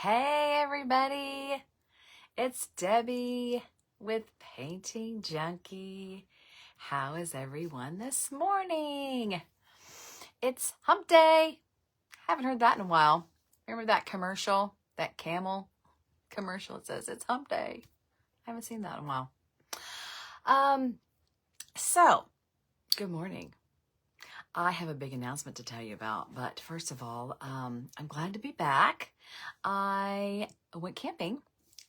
Hey everybody, it's Debbie with Painting Junkie. How is everyone this morning? It's hump day. Haven't heard that in a while. Remember that commercial, that camel commercial? It says it's hump day. I haven't seen that in a while. So good morning. I have a big announcement to tell you about, but first of all, I'm glad to be back. I went camping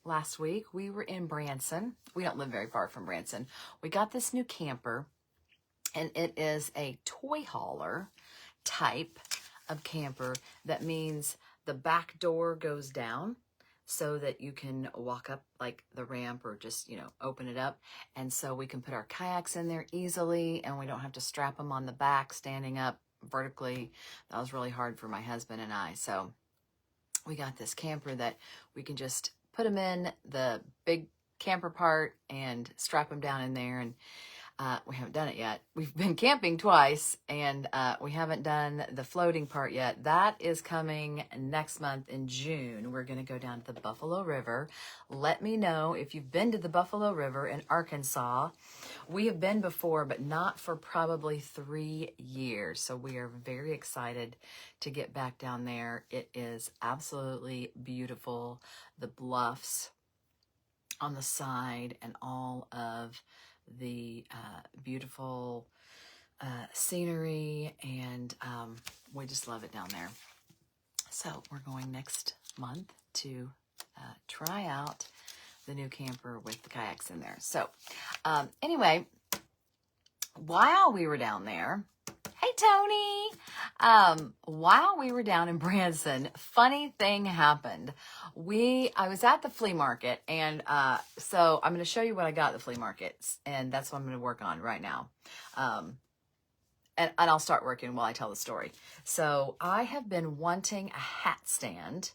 last week. We were in Branson. We don't live very far from Branson. We got this new camper, and it is a toy hauler type of camper. That means the back door goes down so that you can walk up like the ramp or just, open it up. And so we can put our kayaks in there easily, and we don't have to strap them on the back standing up vertically. That was really hard for my husband and I. So we got this camper that we can just put them in the big camper part and strap them down in there. And we haven't done it yet. We've been camping twice, and we haven't done the floating part yet. That is coming next month in June. We're going to go down to the Buffalo River. Let me know if you've been to the Buffalo River in Arkansas. We have been before, but not for probably 3 years. So we are very excited to get back down there. It is absolutely beautiful. The bluffs on the side and all of the beautiful scenery, and we just love it down there. So we're going next month to try out the new camper with the kayaks in there. So anyway, while we were down there, hey Tony, while we were down in Branson, funny thing happened. I was at the flea market, and so I'm going to show you what I got at the flea market, and that's what I'm going to work on right now. And I'll start working while I tell the story. So I have been wanting a hat stand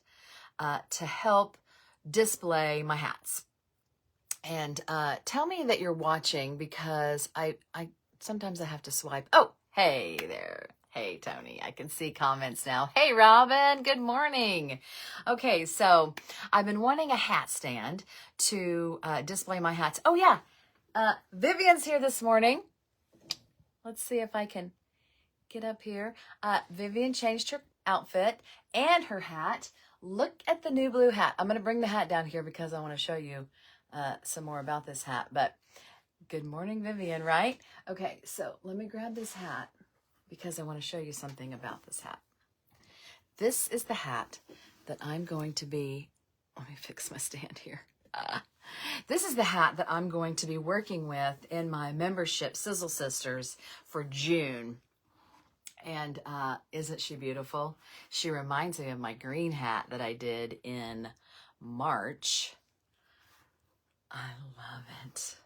to help display my hats. And tell me that you're watching, because I sometimes I have to swipe. Oh, hey there. Hey, Tony, I can see comments now. Hey, Robin, good morning. Okay, so I've been wanting a hat stand to display my hats. Oh, yeah, Vivian's here this morning. Let's see if I can get up here. Vivian changed her outfit and her hat. Look at the new blue hat. I'm going to bring the hat down here because I want to show you some more about this hat. But good morning, Vivian, right? Okay, so let me grab this hat because I want to show you something about this hat. This is the hat that I'm going to be, let me fix my stand here. This is the hat that I'm going to be working with in my membership, Sizzle Sisters, for June. And isn't she beautiful? She reminds me of my green hat that I did in March. I love it.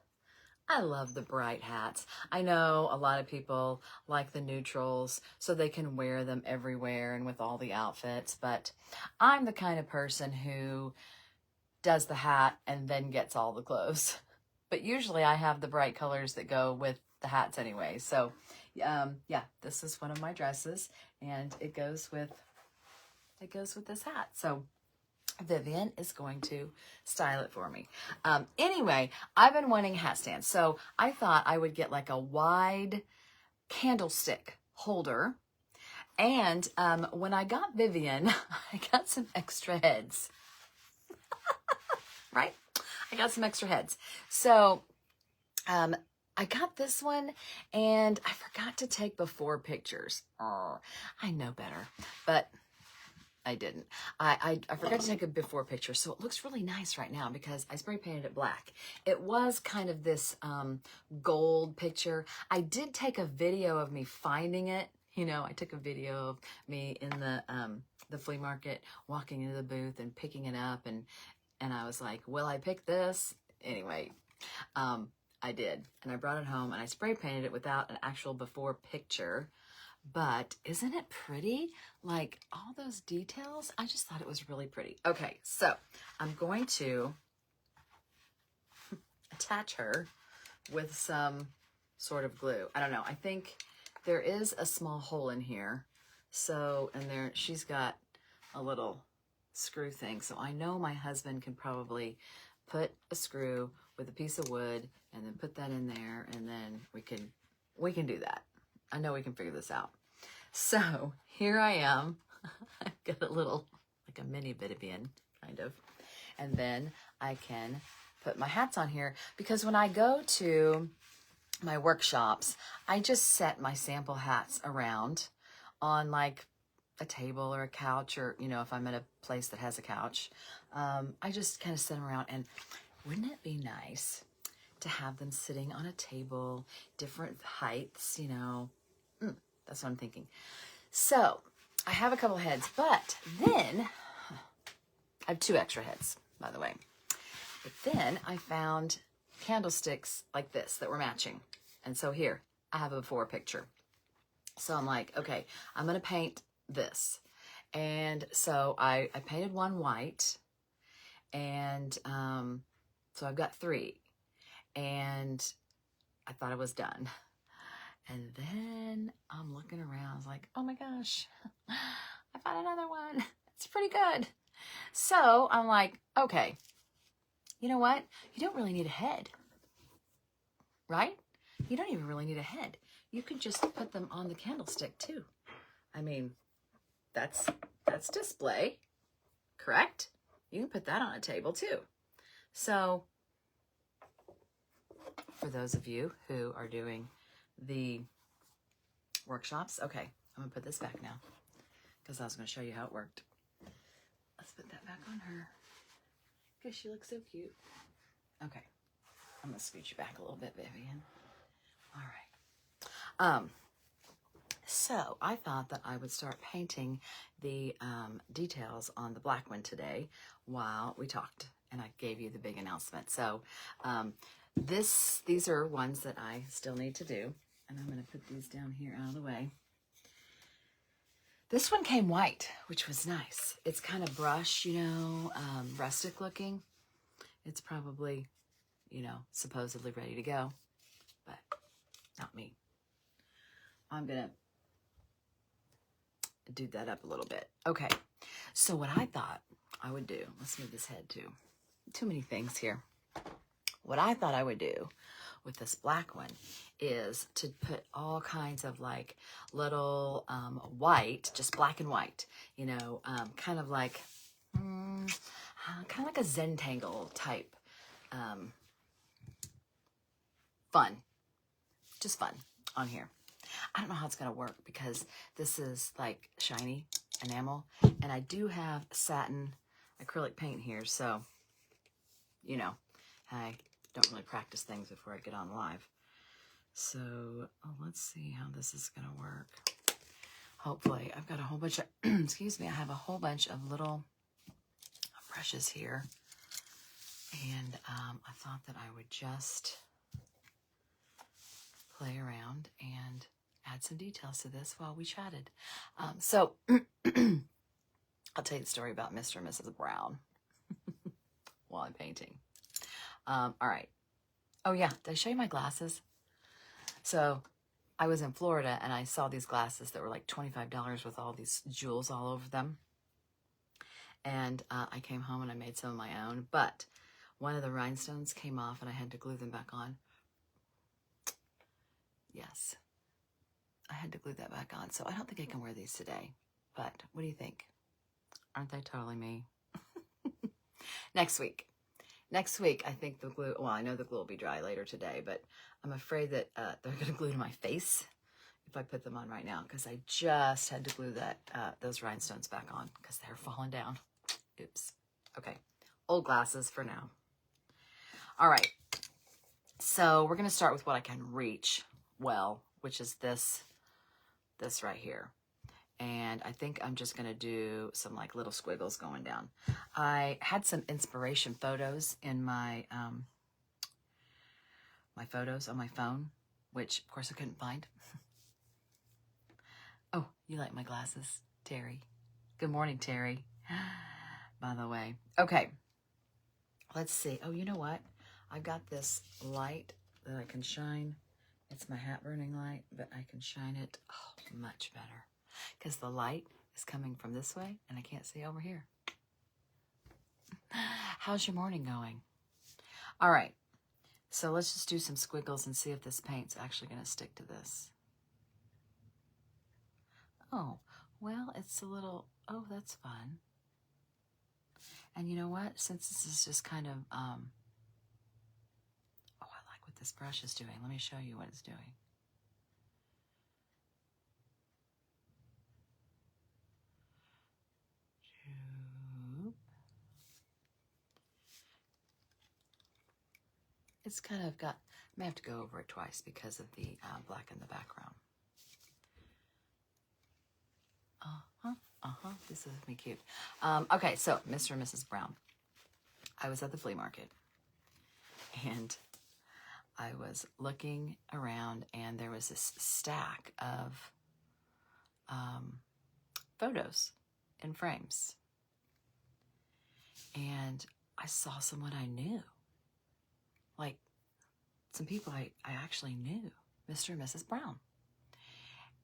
I love the bright hats. I know a lot of people like the neutrals so they can wear them everywhere and with all the outfits, but I'm the kind of person who does the hat and then gets all the clothes. But usually I have the bright colors that go with the hats anyway. So yeah, this is one of my dresses, and it goes with this hat. So Vivian is going to style it for me. Anyway, I've been wanting a hat stand. So I thought I would get like a wide candlestick holder. And when I got Vivian, I got some extra heads. Right? I got some extra heads. So I got this one, and I forgot to take before pictures. Oh, I know better, but I didn't. I forgot to take a before picture, so it looks really nice right now because I spray painted it black. It was kind of this gold picture. I did take a video of me finding it. I took a video of me in the flea market, walking into the booth and picking it up, and I was like, will I pick this? Anyway, I did, and I brought it home, and I spray painted it without an actual before picture. But isn't it pretty? Like all those details, I just thought it was really pretty. Okay, so I'm going to attach her with some sort of glue. I don't know. I think there is a small hole in here. So, and there, she's got a little screw thing. So I know my husband can probably put a screw with a piece of wood and then put that in there, and then we can do that. I know we can figure this out. So here I am. I've got a little, like a mini Vitabian, kind of. And then I can put my hats on here, because when I go to my workshops, I just set my sample hats around on like a table or a couch, or, you know, if I'm at a place that has a couch, I just kind of set them around. And wouldn't it be nice to have them sitting on a table, different heights, you know? That's what I'm thinking. So I have a couple heads, but then I have 2 extra heads, by the way. But then I found candlesticks like this that were matching. And so here, I have a before picture. So I'm like, okay, I'm going to paint this. And so I painted one white. And so I've got 3. And I thought I was done. And then I'm looking around. I was like, oh my gosh, I found another one. It's pretty good. So I'm like, okay, you know what? You don't really need a head, right? You don't even really need a head. You can just put them on the candlestick too. I mean, that's display, correct? You can put that on a table too. So for those of you who are doing the workshops, okay, I'm gonna put this back now because I was gonna show you how it worked. Let's put that back on her because she looks so cute. Okay, I'm gonna scoot you back a little bit, Vivian. All right. So I thought that I would start painting the details on the black one today while we talked, and I gave you the big announcement. So these are ones that I still need to do, and I'm going to put these down here out of the way. This one came white, which was nice. It's kind of brush, you know, rustic looking. It's probably, you know, supposedly ready to go, but not me. I'm going to do that up a little bit. Okay, so what I thought I would do, let's move this head too. Too many things here. What I thought I would do with this black one is to put all kinds of like little white, just black and white, you know, kind of like a Zentangle type fun, just fun on here. I don't know how it's going to work because this is like shiny enamel, and I do have satin acrylic paint here, so, you know, I don't really practice things before I get on live. So let's see how this is going to work. Hopefully, I've got a whole bunch of, excuse me, I have a whole bunch of little brushes here, and I thought that I would just play around and add some details to this while we chatted. So I'll tell you the story about Mr. and Mrs. Brown while I'm painting. All right. Oh yeah, did I show you my glasses? So I was in Florida and I saw these glasses that were like $25 with all these jewels all over them. And I came home and I made some of my own, but one of the rhinestones came off and I had to glue them back on. Yes, I had to glue that back on. So I don't think I can wear these today, but what do you think? Aren't they totally me? Next week, I think the glue, well, I know the glue will be dry later today, but I'm afraid that they're going to glue to my face if I put them on right now, because I just had to glue those rhinestones back on because they're falling down. Oops. Okay. Old glasses for now. All right. So we're going to start with what I can reach well, which is this right here. And I think I'm just going to do some like little squiggles going down. I had some inspiration photos in my my photos on my phone, which of course I couldn't find. Oh, you like my glasses, Terry? Good morning, Terry. By the way. Okay. Let's see. Oh, you know what? I've got this light that I can shine. It's my hat burning light, but I can shine it much better because the light is coming from this way and I can't see over here. How's your morning going? All right. So let's just do some squiggles and see if this paint's actually going to stick to this. Oh, well, it's a little, oh, that's fun. And you know what? Since this is just kind of, oh, I like what this brush is doing. Let me show you what it's doing. It's kind of got, I may have to go over it twice because of the black in the background. This is going to be cute. Okay, so Mr. and Mrs. Brown. I was at the flea market and I was looking around and there was this stack of photos in frames. And I saw someone I knew. Like some people I actually knew, Mr. and Mrs. Brown.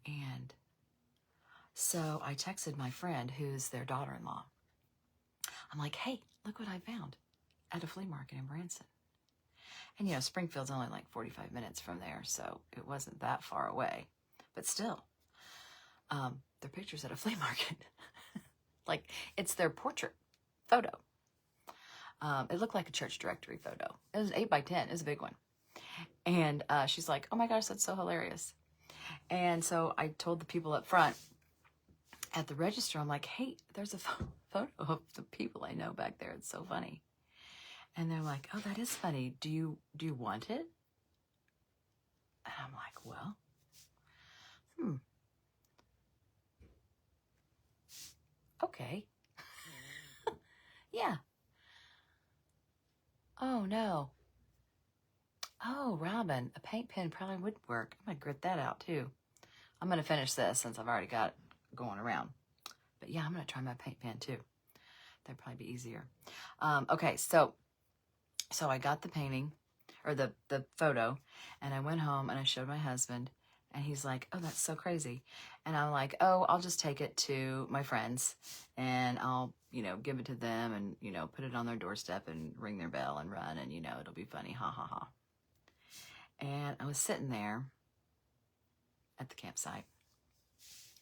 And so I texted my friend who's their daughter-in-law. I'm like, hey, look what I found at a flea market in Branson. And, you know, Springfield's only like 45 minutes from there, so it wasn't that far away. But still, they're pictures at a flea market. Like, it's their portrait photo. It looked like a church directory photo. It was 8 by 10. It was a big one. And she's like, oh my gosh, that's so hilarious. And so I told the people up front at the register, I'm like, hey, there's a photo of the people I know back there. It's so funny. And they're like, oh, that is funny. Do you want it? And I'm like, well, okay. Yeah. Oh, no. Oh, Robin, a paint pen probably would work. I'm going to grit that out, too. I'm going to finish this since I've already got it going around. But, yeah, I'm going to try my paint pen, too. That'd probably be easier. Okay, so I got the painting, or the photo, and I went home, and I showed my husband, and he's like, oh, that's so crazy. And I'm like, oh, I'll just take it to my friends, and I'll, you know, give it to them, and, you know, put it on their doorstep, and ring their bell, and run, and, you know, it'll be funny, ha, ha, ha. And I was sitting there at the campsite,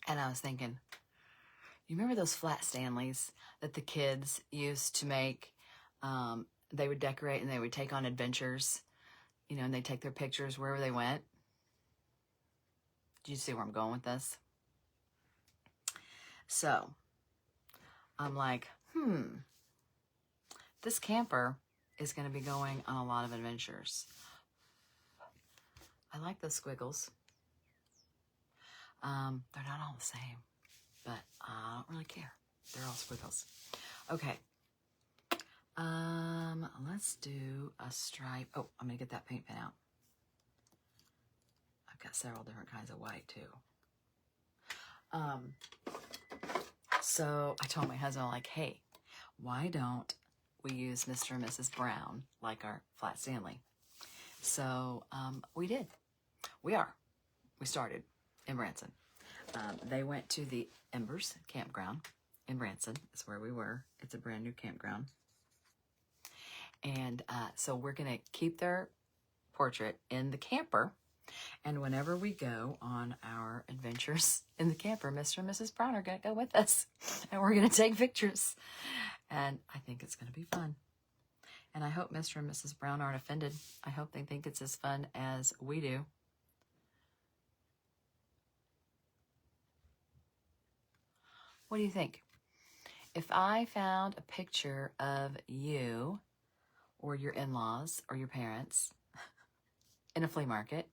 and I was thinking, you remember those flat Stanleys that the kids used to make? They would decorate and they would take on adventures, you know, and they'd take their pictures wherever they went. Do you see where I'm going with this? So I'm like, this camper is going to be going on a lot of adventures. I like those squiggles. They're not all the same, but I don't really care. They're all squiggles. Okay. Let's do a stripe. Oh, I'm going to get that paint pen out. I've got several different kinds of white too. So I told my husband, like, hey, why don't we use Mr. and Mrs. Brown like our flat Stanley? So we did. We started in Branson. They went to the Embers campground in Branson. That's where we were. It's a brand new campground. And so we're going to keep their portrait in the camper. And whenever we go on our adventures in the camper, Mr. and Mrs. Brown are going to go with us. And we're going to take pictures. And I think it's going to be fun. And I hope Mr. and Mrs. Brown aren't offended. I hope they think it's as fun as we do. What do you think? If I found a picture of you or your in-laws or your parents in a flea market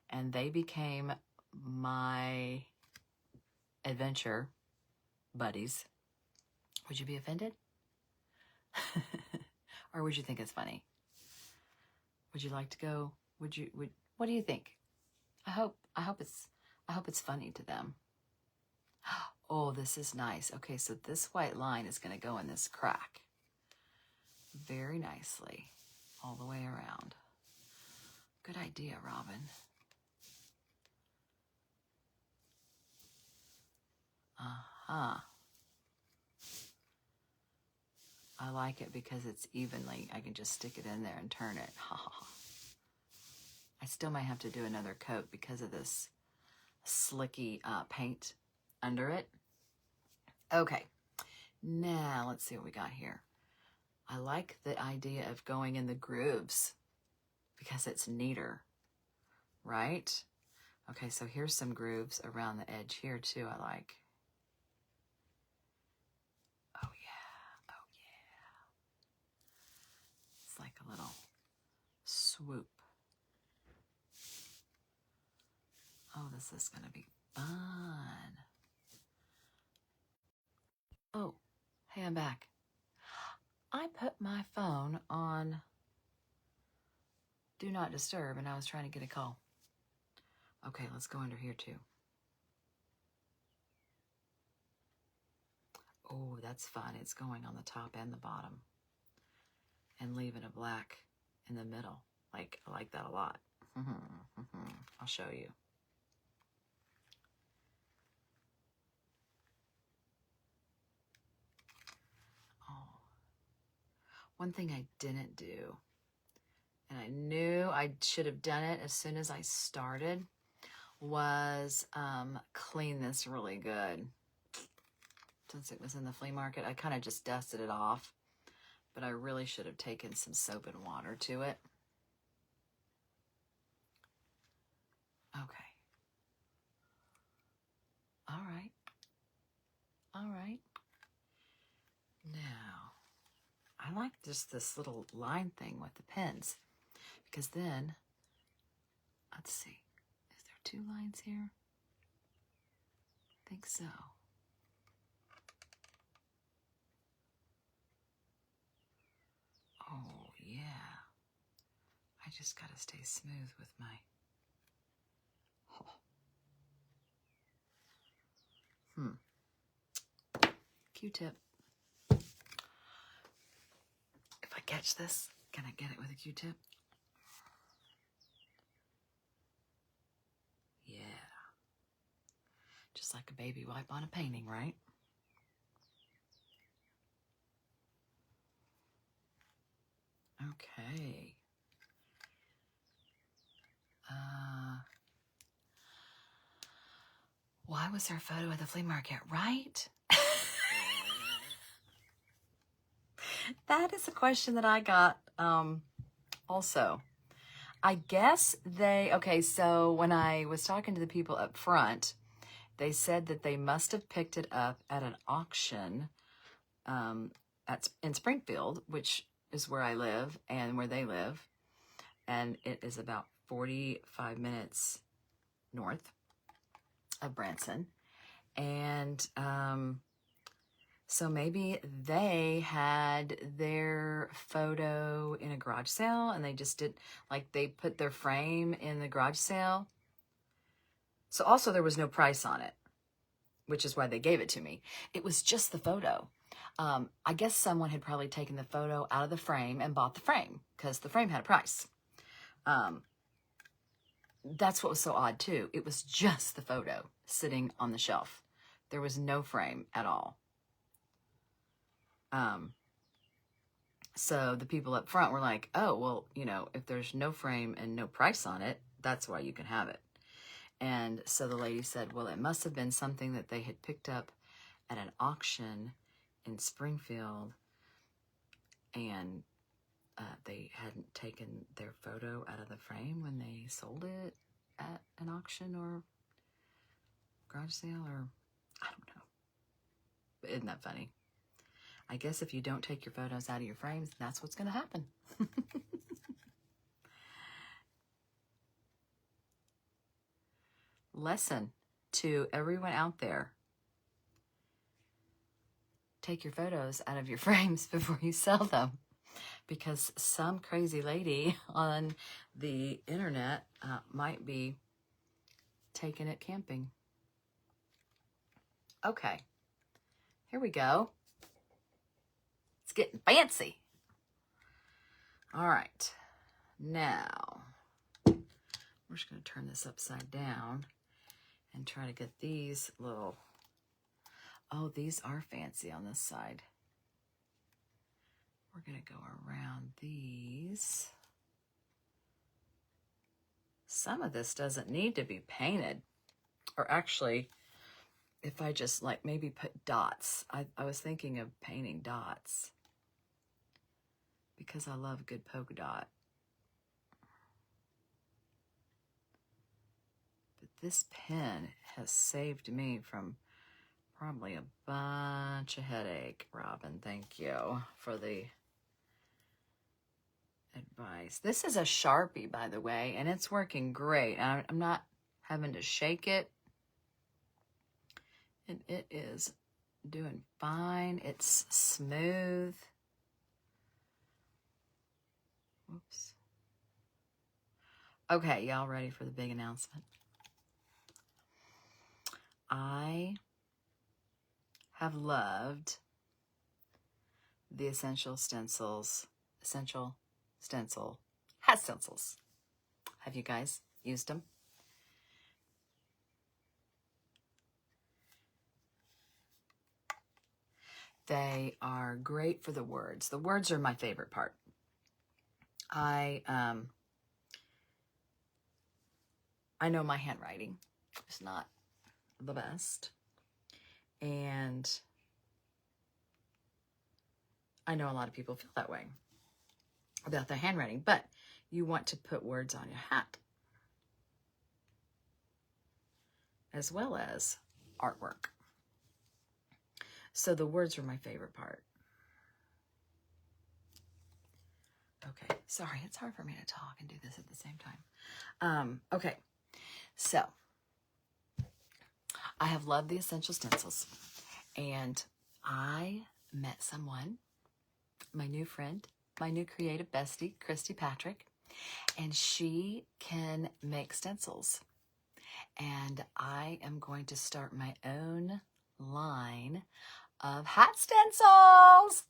and they became my adventure buddies, would you be offended? Or would you think it's funny? Would you like to go? What do you think? I hope it's funny to them. Oh, this is nice. Okay, so this white line is going to go in this crack very nicely all the way around. Good idea, Robin. I like it because it's evenly. I can just stick it in there and turn it. Ha ha ha. I still might have to do another coat because of this slicky paint under it. Okay, now let's see what we got here. I like the idea of going in the grooves because it's neater, right? Okay, so here's some grooves around the edge here too I like. Oh yeah, oh yeah. It's like a little swoop. Oh, this is gonna be fun. Oh, hey, I'm back. I put my phone on Do Not Disturb and I was trying to get a call. Okay, let's go under here too. Oh, that's fun. It's going on the top and the bottom and leaving a black in the middle. I like that a lot. I'll show you. Oh, one thing I didn't do, and I knew I should have done it as soon as I started, was clean this really good. Since it was in the flea market, I kind of just dusted it off, but I really should have taken some soap and water to it. Okay. All right. All right. Now, I like just this little line thing with the pens, because then, let's see, is there 2 lines here? I think so. Oh, yeah. I just gotta stay smooth with my... Q-tip. If I catch this, can I get it with a Q-tip? Yeah. Just like a baby wipe on a painting, right? Okay. Why was there a photo at the flea market, right? That is a question that I got also. I guess okay, so when I was talking to the people up front, they said that they must have picked it up at an auction in Springfield, which is where I live and where they live. And it is about 45 minutes north of Branson. And so maybe they had their photo in a garage sale and they just did, like they put their frame in the garage sale. So also there was no price on it, which is why they gave it to me. It was just the photo. I guess someone had probably taken the photo out of the frame and bought the frame because the frame had a price. That's what was so odd too. It was just the photo sitting on the shelf. There was no frame at all. So the people up front were like, oh, well, you know, if there's no frame and no price on it, that's why you can have it. And so the lady said, well, it must have been something that they had picked up at an auction in Springfield and they hadn't taken their photo out of the frame when they sold it at an auction or garage sale, or I don't know. But isn't that funny? I guess if you don't take your photos out of your frames, that's what's going to happen. Lesson to everyone out there. Take your photos out of your frames before you sell them, because some crazy lady on the internet might be taking it camping. Okay, here we go. It's getting fancy. All right, now we're just going to turn this upside down and try to get these little, oh, these are fancy on this side. we're going to go around these. Some of this doesn't need to be painted. Or actually, if I just like maybe put dots. I was thinking of painting dots because I love a good polka dot. But this pen has saved me from probably a bunch of headache. Robin, thank you for the advice. This is a Sharpie, by the way, and it's working great. I'm not having to shake it. And it is doing fine. It's smooth. Whoops. Okay, y'all ready for the big announcement? I have loved the Essential Stencil hat stencils. Have you guys used them? They are great for the words. The words are my favorite part. I know my handwriting is not the best. And I know a lot of people feel that way about their handwriting, but you want to put words on your hat as well as artwork. So the words are my favorite part. Okay, sorry, it's hard for me to talk and do this at the same time. Okay, so I have loved the Essential Stencils, and I met someone, my new friend, my new creative bestie, Christy Patrick, and she can make stencils. And I am going to start my own line of hat stencils.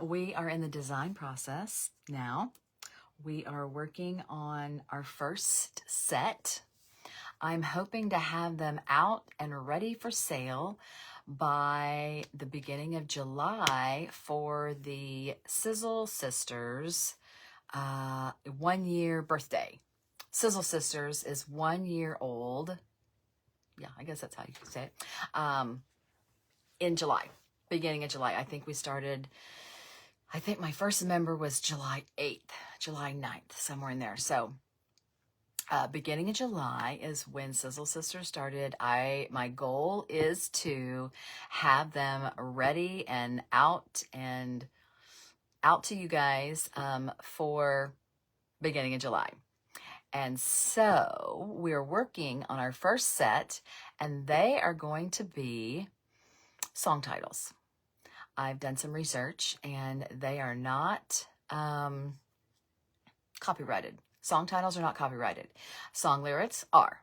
We are in the design process now. We are working on our first set. I'm hoping to have them out and ready for sale by the beginning of July for the Sizzle Sisters 1 year birthday. Sizzle Sisters is 1 year old. Yeah, I guess that's how you say it. In July, beginning of July. I think my first member was July 8th, July 9th, somewhere in there. So beginning of July is when Sizzle Sisters started. My goal is to have them ready and out to you guys for beginning of July. And so we're working on our first set, and they are going to be song titles. I've done some research, and they are not copyrighted. Song titles are not copyrighted. Song lyrics are.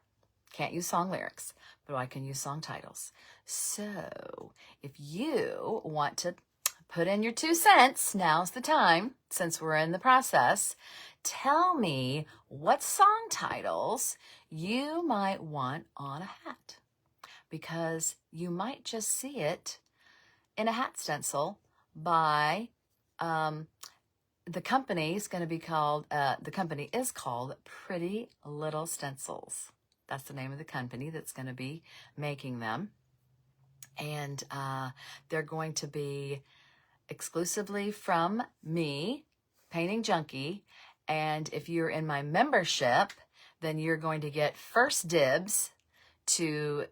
Can't use song lyrics, but I can use song titles. So if you want to put in your 2 cents, now's the time, since we're in the process. Tell me what song titles you might want on a hat, because you might just see it in a hat stencil by the company is going to be called, the company is called Pretty Little Stencils. That's the name of the company that's going to be making them. And they're going to be exclusively from me, Painting Junkie. And if you're in my membership, then you're going to get first dibs to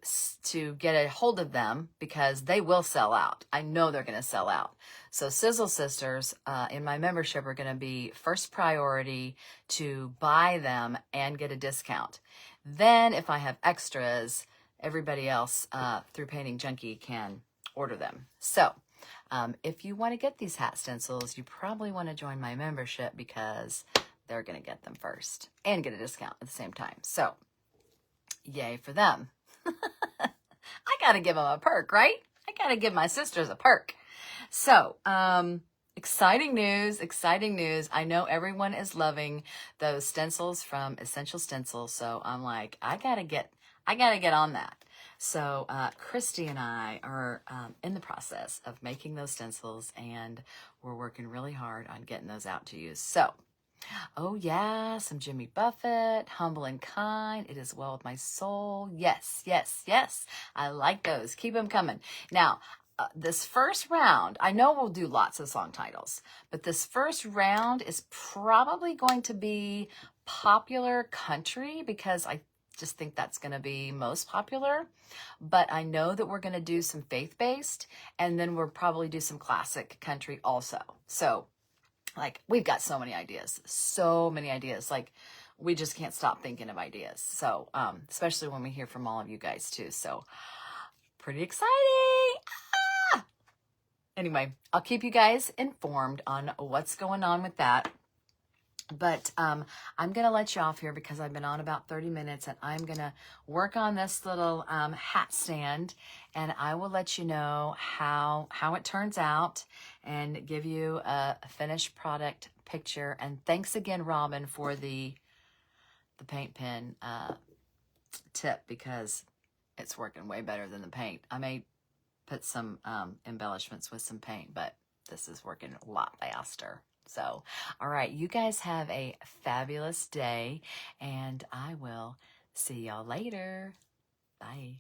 get a hold of them, because they will sell out. I know they're going to sell out. So Sizzle Sisters in my membership are going to be first priority to buy them and get a discount. Then if I have extras, everybody else through Painting Junkie can order them. So if you want to get these hat stencils, you probably want to join my membership, because they're going to get them first and get a discount at the same time. So yay for them. I got to give them a perk, right? I got to give my sisters a perk. So, exciting news, exciting news. I know everyone is loving those stencils from Essential Stencils. So I'm like, I got to get on that. So Christy and I are in the process of making those stencils, and we're working really hard on getting those out to you. So, oh yeah, some Jimmy Buffett, Humble and Kind, It Is Well With My Soul. Yes, yes, yes. I like those. Keep them coming. Now, this first round, I know we'll do lots of song titles, but this first round is probably going to be popular country because I just think that's going to be most popular. But I know that we're going to do some faith-based, and then we'll probably do some classic country also. So, like, we've got so many ideas, like we just can't stop thinking of ideas. So especially when we hear from all of you guys too. So pretty exciting. Anyway, I'll keep you guys informed on what's going on with that. But I'm going to let you off here because I've been on about 30 minutes, and I'm going to work on this little hat stand, and I will let you know how it turns out and give you a finished product picture. And thanks again, Robin, for the paint pen tip, because it's working way better than the paint. I may put some embellishments with some paint, but this is working a lot faster. So, all right, you guys have a fabulous day, and I will see y'all later. Bye.